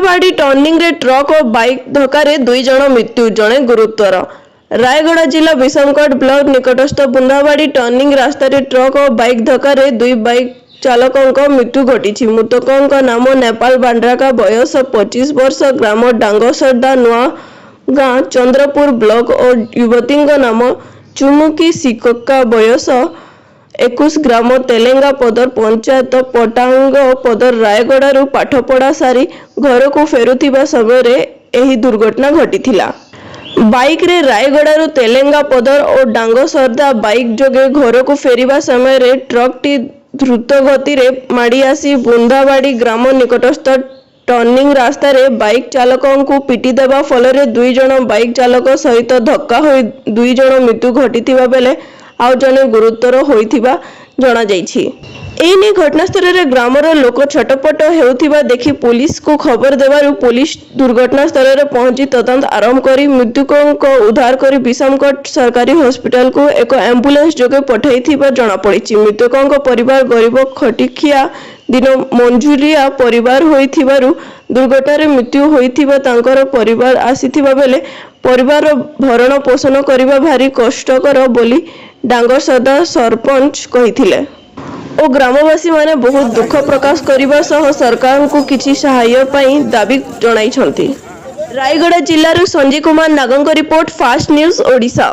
बुंदाबाड़ी turning रे truck और bike धक्का दुई जन मृत्यु जड़े गुरुतर। रायगड़ा जिला विषमगढ़ ब्लॉक निकटस्थ बुंदाबाड़ी टर्निंग रास्ता ट्रक और बाइक धक्का दुई बाइक चालकों मृत्यु घटी। मृतकों नाम नेपाल बांड्राका बयस 25 वर्ष, ग्राम डांगसरदा नुआ गाँ चंद्रपुर ब्लॉक और युवती नाम चुमुकी सिक्का बयस 21, ग्राम तेलेंगा पदर, पंचायत पटांग पदर। रायगड़ारू पाठपढ़ा सारी घर को फेरुथिबा समय एही दुर्घटना घटिथिला। बाइक रे रायगड़ारू तेलेंगा पदर और डांगसरदा बाइक जोगे घर को फेरिबा समय ट्रक टी द्रुत गति रे माड़ी आसी बुंदाबाड़ी ग्राम निकटस्थ टर्निंग रास्ता रे बाइक चालकों को पिटी देबा फल दुई जन बाइक चालक सहित धक्का होई दुई जन मृत्यु घटिथिबा बेले आउ जने गुरुतर होइथिबा जणा जाइछि। एने घटनास्थल रे ग्रामर लोक छटपट हेउथिबा देखि पुलिस को खबर देबारु पुलिस दुर्घटनास्थल रे पहुंची तदंत आरंभ करी मृतकों को उद्धार करी विषमगढ़ सरकारी हॉस्पिटल को एक एम्बुलेंस जोगे पठाइथिबा जणा पड़िछि। मृतकों को परिवार गरीब खटिखिया दिन मंजुरिया परिवार होइथिबारु दुर्घटना रे मृत्यु होइथिबा तांकर परिवार आसीथिबा बेले परिवार भरण पोषण करिबा भारी कष्टकर बोली डांगसरदा सरपंच कहिथिले और ग्रामवासी माने बहुत दुख प्रकाश करिबा सह सरकार को किछि सहायता पई दाबी जणाइछंती। रायगड़ा जिल्लारू संजय कुमार नागंक रिपोर्ट, फास्ट न्यूज ओडिशा।